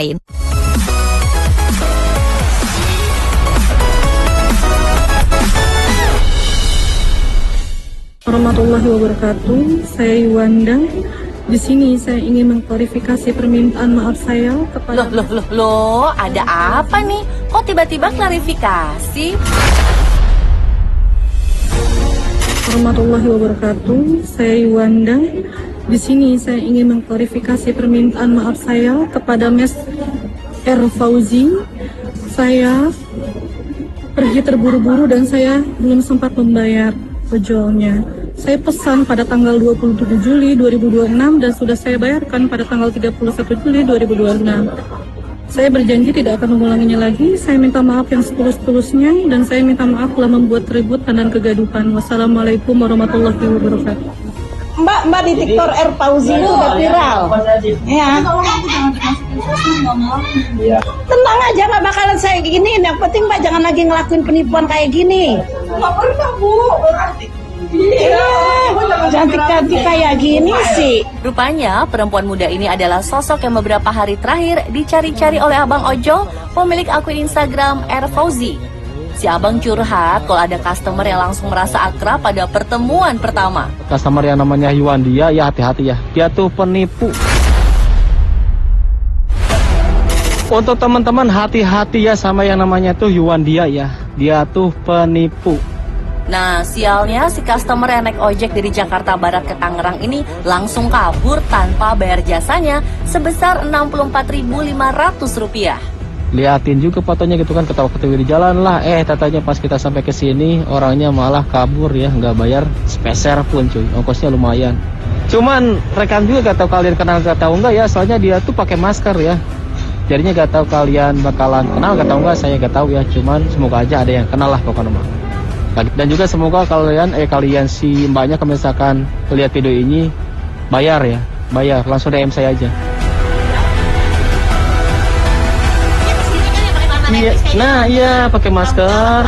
lain. Warahmatullahi wabarakatuh. Saya Yuwanda. Di sini saya ingin mengklarifikasi permintaan maaf saya kepada... Loh, ada apa nih? Kok tiba-tiba klarifikasi? Warahmatullahi wabarakatuh. Saya Yuwanda. Di sini saya ingin mengklarifikasi permintaan maaf saya kepada Mes R. Fauzi. Saya pergi terburu-buru dan saya belum sempat membayar ojolnya. Saya pesan pada tanggal 27 Juli 2026 dan sudah saya bayarkan pada tanggal 31 Juli 2026. Saya berjanji tidak akan mengulanginya lagi. Saya minta maaf yang setulus-tulusnya dan saya minta maaf telah membuat keributan dan kegaduhan. Wassalamualaikum warahmatullahi wabarakatuh. Mbak di TikTok R. Fauzi itu udah viral. Ya. Tenang aja, Mbak, bakalan saya gini. Yang penting Mbak jangan lagi ngelakuin penipuan kayak gini. Nggak pernah, Bu. Iya, cantik-cantik kayak gini sih. Rupanya perempuan muda ini adalah sosok yang beberapa hari terakhir dicari-cari oleh Abang Ojol, pemilik akun Instagram R. Fauzi. Si abang curhat kalau ada customer yang langsung merasa akrab pada pertemuan pertama. Customer yang namanya Yuwandia, ya hati-hati ya. Dia tuh penipu. Untuk teman-teman hati-hati ya sama yang namanya tuh Yuwandia ya. Dia tuh penipu. Nah, sialnya si customer yang naik ojek dari Jakarta Barat ke Tangerang ini langsung kabur tanpa bayar jasanya sebesar Rp64.500. Liatin juga fotonya gitu kan, ketawa-ketawa di jalan lah. Tatanya pas kita sampai ke sini orangnya malah kabur ya, nggak bayar sepeser pun cuy. Ongkosnya lumayan. Cuman rekan juga gak tahu kalian kenal gak tahu enggak ya, soalnya dia tuh pakai masker ya. Jadinya gak tahu kalian bakalan kenal gak tahu enggak, saya gak tahu ya. Cuman semoga aja ada yang kenal lah pokoknya mah. Dan juga semoga kalian si mbaknya kalau misalkan lihat video ini bayar ya, bayar langsung DM saya aja. Iya pakai masker.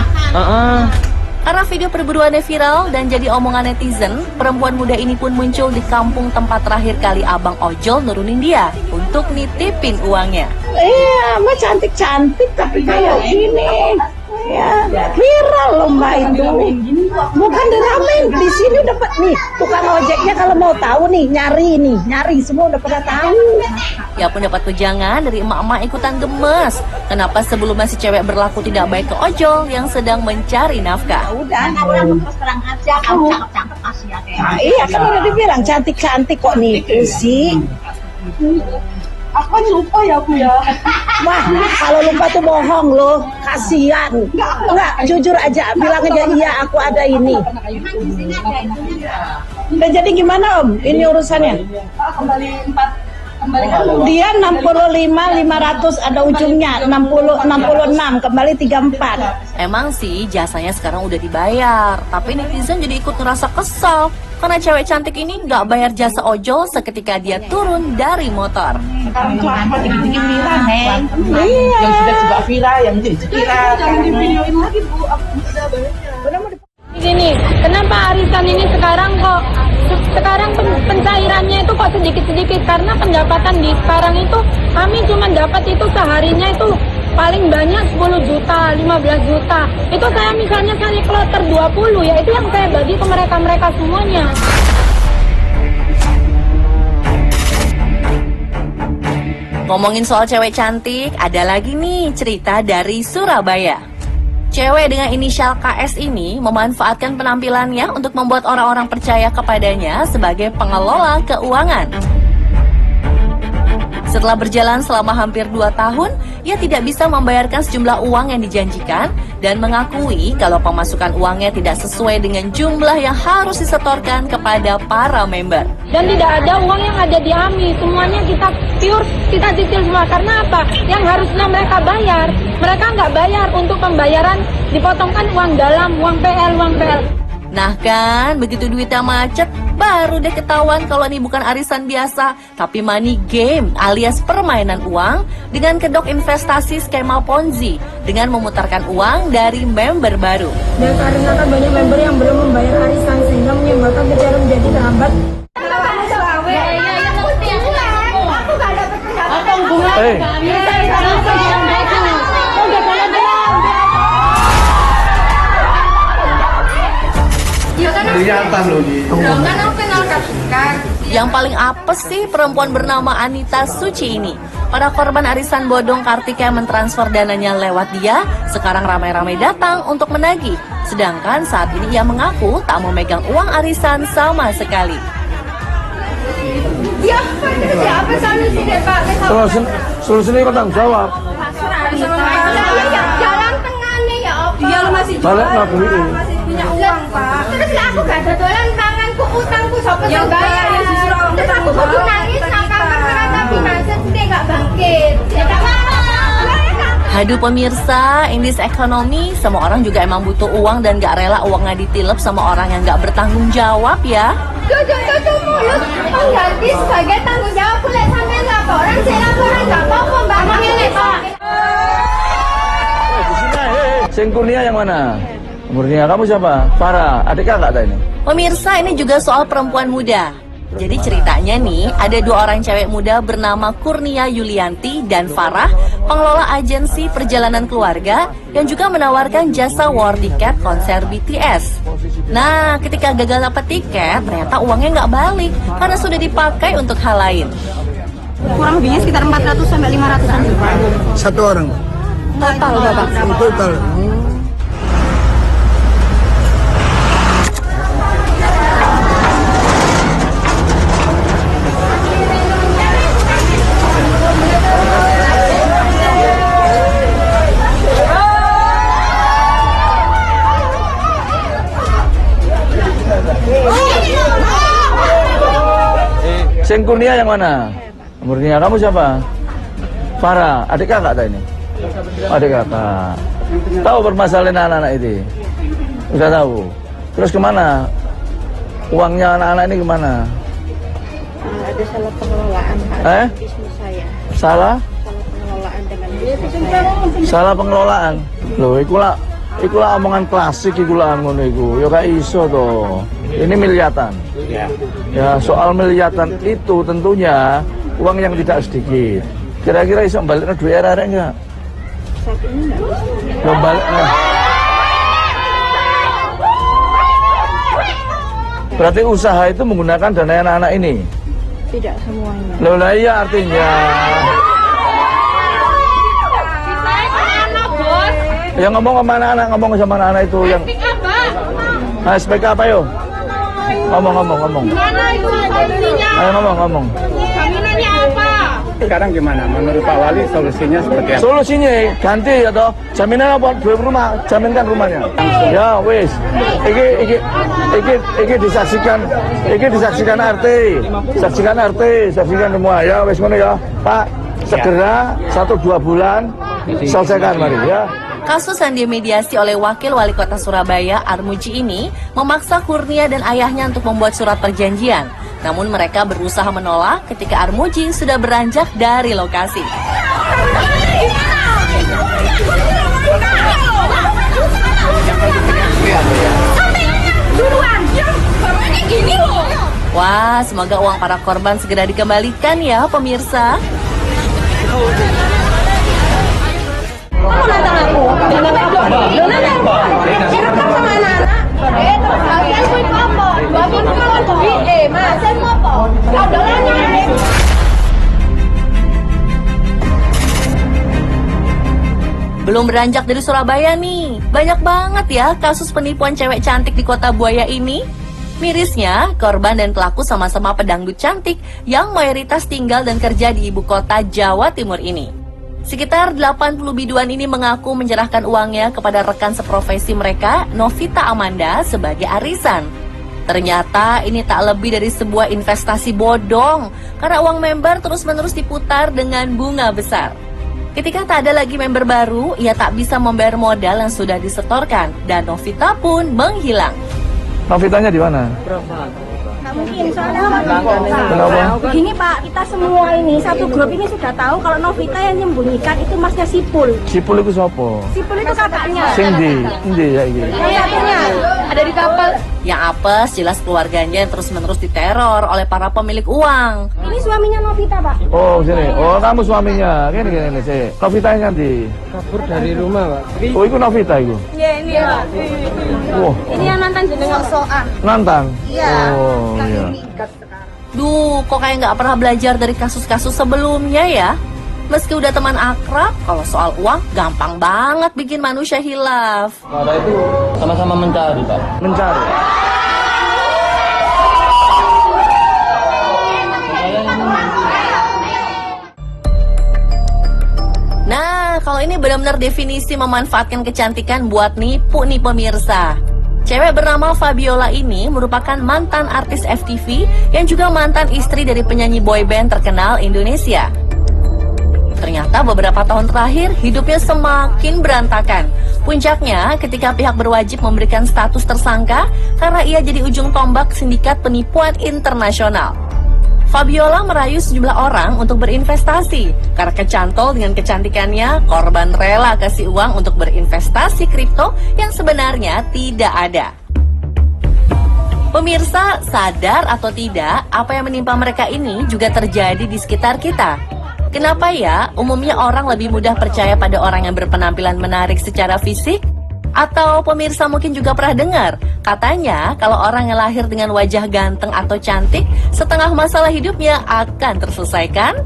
Karena video perburuannya viral dan jadi omongan netizen, perempuan muda ini pun muncul di kampung tempat terakhir kali Abang Ojol nurunin dia untuk nitipin uangnya. Iya, Mbak cantik-cantik tapi kayak gini. Ya, viral loh Mbak itu. Bukan diramein, di sini dapat nih. Tukang ojeknya kalau mau tahu nih, nyari semua udah pada tahu. Ya pun dapat wejangan dari emak-emak ikutan gemes. Kenapa sebelumnya si cewek berlaku tidak baik ke ojol yang sedang mencari nafkah? Udah, terus terang aja, kamu cakep-cakep kasih ya. Nah, iya kan udah dibilang cantik-cantik kok nipu sih. Aku lupa ya Bu ya. Wah, kalau lupa tuh bohong loh, kasihan. Enggak, jujur aja, bilang aja iya aku ada ini. Dan jadi gimana Om? Ini urusannya? Kembali 4. Dia 65.500 ada ujungnya 66 kembali 34. Emang sih jasanya sekarang udah dibayar, tapi netizen jadi ikut ngerasa kesal karena cewek cantik ini nggak bayar jasa ojol seketika dia turun dari motor. Sekarang itu apa dikit-dikit viral, Neng? Iya. Yang sudah viral, yang jadi viral. Jangan divideoin lagi Bu, aku udah bayarnya. Gini, kenapa arisan ini sekarang pencairannya itu kok sedikit-sedikit? Karena pendapatan di sekarang itu kami cuma dapat itu seharinya itu paling banyak 10 juta, 15 juta. Itu saya misalnya kloter 20 ya, itu yang saya bagi ke mereka-mereka semuanya. Ngomongin soal cewek cantik, ada lagi nih cerita dari Surabaya. Cewek dengan inisial KS ini memanfaatkan penampilannya untuk membuat orang-orang percaya kepadanya sebagai pengelola keuangan. Setelah berjalan selama hampir 2 tahun, ia tidak bisa membayarkan sejumlah uang yang dijanjikan dan mengakui kalau pemasukan uangnya tidak sesuai dengan jumlah yang harus disetorkan kepada para member. Dan tidak ada uang yang ada di AMI, semuanya kita cicil semua. Karena apa? Yang harusnya mereka bayar, mereka nggak bayar. Untuk pembayaran dipotongkan uang dalam, uang PL. Nah kan, begitu duitnya macet, baru deh ketahuan kalau ini bukan arisan biasa, tapi money game alias permainan uang dengan kedok investasi skema Ponzi dengan memutarkan uang dari member baru. Dan karena kan banyak member yang belum membayar arisan sehingga menyebabkan pencairan menjadi terhambat. Hey. kelihatan loh gitu. Yang paling apes sih perempuan bernama Anita Suci ini. Para korban arisan bodong Kartika yang mentransfer dananya lewat dia, sekarang ramai-ramai datang untuk menagih. Sedangkan saat ini ia mengaku tak mau megang uang arisan sama sekali. Ya, apa solusinya Pak? Solusinya kau tanggung jawab. Jalan tengah nih ya apa? Dia lo masih Balik nggak beli. masih punya uang, Pak. Terus lah aku gak dodolan tanganku utangku siapa Ya yang enggak, bayar? ya justru orang Terus aku bertanggung kudu jawab, nangis bukan nang kita. kamar karena tapi nasib dia gak bangkit. Ya tak Haduh pemirsa, in this economy, semua orang juga emang butuh uang dan gak rela uangnya ditilep sama orang yang gak bertanggung jawab ya. Tutup mulut pengganti sebagai tanggung jawab kulit sampai laporan saya laporan gak apa-apa mbak Manggilnya Pak. Sing Kurnia yang mana? Kurnia, kamu siapa? Farah, adik kakak tak ini? Pemirsa, ini juga soal perempuan muda. Jadi ceritanya nih, ada dua orang cewek muda bernama Kurnia Yulianti dan Farah, pengelola agensi perjalanan keluarga yang juga menawarkan jasa war tiket konser BTS. Nah, ketika gagal dapat tiket, ternyata uangnya nggak balik karena sudah dipakai untuk hal lain. Kurang lebihnya sekitar 400 sampai 500-an juta. Satu orang Total Bapak. total. Sing Kurnia yang mana? Kurnia, kamu siapa? Farah, adik kakak tak ini? Adik kakak. Tahu permasalahan anak-anak itu? Udah tahu. Terus kemana? Uangnya anak-anak ini kemana? Ada salah pengelolaan Pak. Bisnis saya. Salah? Salah pengelolaan dengan bisnis saya. Salah pengelolaan. Loh, ikulah omongan klasik ikulah ngono iku. Ya gak iso to. Ini miliatan. Ya, soal miliatan itu tentunya uang yang tidak sedikit. Kira-kira iso baliknya duit arek enggak? Saat ini enggak bisa. Baliknya. Berarti usaha itu menggunakan dana anak-anak ini? Tidak semuanya. Loh lah iya artinya. Ya ngomong sama anak-anak, ngomong sama anak-anak itu yang SPK apa yo? Ngomong. Ayo ngomong. Jaminannya apa? Sekarang gimana? Menurut Pak Wali solusinya seperti apa? Solusinya ganti ya toh. Jaminan apa? Dua rumah, jaminkan rumahnya. Ya wis. Iki disaksikan RT. Saksikan semua ya wis ngono ya. Pak, segera 1-2 bulan selesaikan mari ya. Kasus yang dimediasi oleh Wakil Wali Kota Surabaya, Armuji ini, memaksa Kurnia dan ayahnya untuk membuat surat perjanjian. Namun mereka berusaha menolak ketika Armuji sudah beranjak dari lokasi. Wah, semoga uang para korban segera dikembalikan ya, pemirsa. Kamu nantang aku? Lo nantang aku? Direkam sama anak-anak? Terus bagian gue itu apa? Bagian gue mau duit, mas, saya mau apa? Adolanya. Belum beranjak dari Surabaya nih. Banyak banget ya kasus penipuan cewek cantik di Kota Buaya ini. Mirisnya, korban dan pelaku sama-sama pedangdut cantik yang mayoritas tinggal dan kerja di ibu kota Jawa Timur ini. Sekitar 80 biduan ini mengaku menyerahkan uangnya kepada rekan seprofesi mereka, Novita Amanda, sebagai arisan. Ternyata ini tak lebih dari sebuah investasi bodong, karena uang member terus-menerus diputar dengan bunga besar. Ketika tak ada lagi member baru, ia tak bisa membayar modal yang sudah disetorkan, dan Novita pun menghilang. Novitanya di mana? Mungkin soalnya Kenapa? begini Pak, kita semua ini satu grup ini sudah tahu kalau Novita yang menyembunyikan itu masnya Sipul. Sipul itu siapa? Sipul itu kakaknya. Sing ndi ya iki? Yang satunya Ada di kapal. Yang apes jelas keluarganya yang terus-menerus diteror oleh para pemilik uang. Ini suaminya Novita, Pak. Oh, sini. Oh, kamu suaminya. Gini, sih. Novita yang nanti. Kabur dari rumah, Pak. Oh, itu Novita itu. Iya, ini Pak. Wah, Ini yang mantan jenengan soan. nantang. Iya. Oh, iya. Duh, kok kayak nggak pernah belajar dari kasus-kasus sebelumnya ya? Meski udah teman akrab, kalau soal uang gampang banget bikin manusia hilaf. Para itu sama-sama mencari, Pak. Mencari. Nah, kalau ini benar-benar definisi memanfaatkan kecantikan buat nipu nih pemirsa. Cewek bernama Fabiola ini merupakan mantan artis FTV yang juga mantan istri dari penyanyi boyband terkenal Indonesia. Ternyata beberapa tahun terakhir hidupnya semakin berantakan. Puncaknya ketika pihak berwajib memberikan status tersangka karena ia jadi ujung tombak sindikat penipuan internasional. Fabiola merayu sejumlah orang untuk berinvestasi. Karena kecantol dengan kecantikannya, korban rela kasih uang untuk berinvestasi kripto yang sebenarnya tidak ada. Pemirsa, sadar atau tidak, apa yang menimpa mereka ini juga terjadi di sekitar kita. Kenapa ya umumnya orang lebih mudah percaya pada orang yang berpenampilan menarik secara fisik? Atau pemirsa mungkin juga pernah dengar, katanya kalau orang yang lahir dengan wajah ganteng atau cantik, setengah masalah hidupnya akan terselesaikan?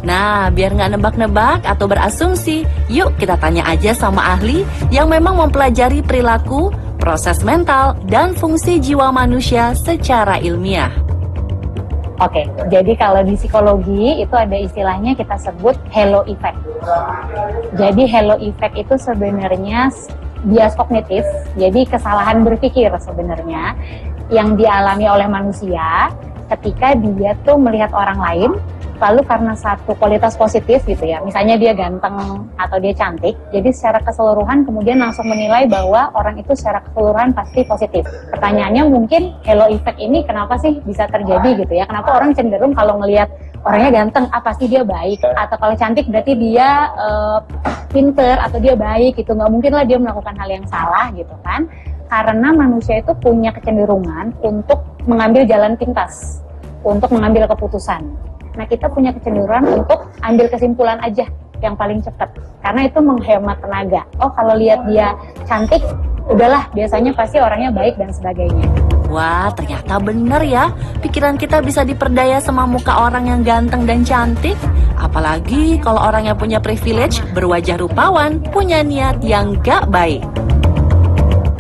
Nah, biar nggak nebak-nebak atau berasumsi, yuk kita tanya aja sama ahli yang memang mempelajari perilaku, proses mental, dan fungsi jiwa manusia secara ilmiah. Oke, jadi kalau di psikologi itu ada istilahnya kita sebut halo effect. Jadi halo effect itu sebenarnya bias kognitif, jadi kesalahan berpikir sebenarnya yang dialami oleh manusia ketika dia tuh melihat orang lain, lalu karena satu kualitas positif gitu ya, misalnya dia ganteng atau dia cantik, jadi secara keseluruhan kemudian langsung menilai bahwa orang itu secara keseluruhan pasti positif. Pertanyaannya mungkin halo effect ini kenapa sih bisa terjadi gitu ya, kenapa orang cenderung kalau ngelihat orangnya ganteng, pasti dia baik, atau kalau cantik berarti dia pinter atau dia baik gitu, nggak mungkin lah dia melakukan hal yang salah gitu kan, karena manusia itu punya kecenderungan untuk mengambil jalan pintas, untuk mengambil keputusan. Nah, kita punya kecenderungan untuk ambil kesimpulan aja yang paling cepat, karena itu menghemat tenaga. Oh, kalau lihat dia cantik, udahlah biasanya pasti orangnya baik dan sebagainya. Wah, ternyata bener ya, pikiran kita bisa diperdaya sama muka orang yang ganteng dan cantik. Apalagi kalau orang yang punya privilege, berwajah rupawan, punya niat yang gak baik.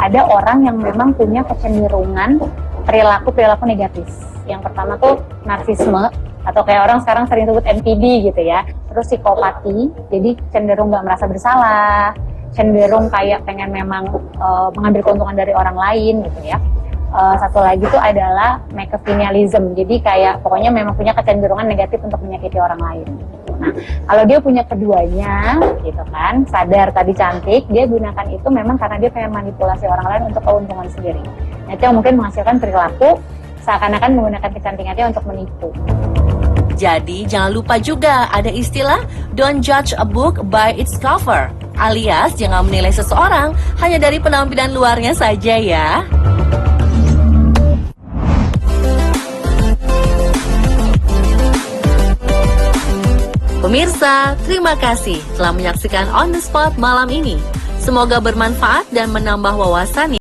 Ada orang yang memang punya kecenderungan perilaku negatif. Yang pertama tuh narsisme, atau kayak orang sekarang sering sebut NPD gitu ya. Terus psikopati, jadi cenderung gak merasa bersalah, cenderung kayak pengen memang mengambil keuntungan dari orang lain gitu ya. Satu lagi tuh adalah Machiavellianism, jadi kayak pokoknya memang punya kecenderungan negatif untuk menyakiti orang lain. Nah, kalau dia punya keduanya, gitu kan, sadar tadi cantik, dia gunakan itu memang karena dia pengen manipulasi orang lain untuk keuntungan sendiri. Nah, itu yang mungkin menghasilkan perilaku seakan-akan menggunakan kecantikannya untuk menipu. Jadi jangan lupa juga ada istilah don't judge a book by its cover, alias jangan menilai seseorang hanya dari penampilan luarnya saja ya. Pemirsa, terima kasih telah menyaksikan On The Spot malam ini. Semoga bermanfaat dan menambah wawasan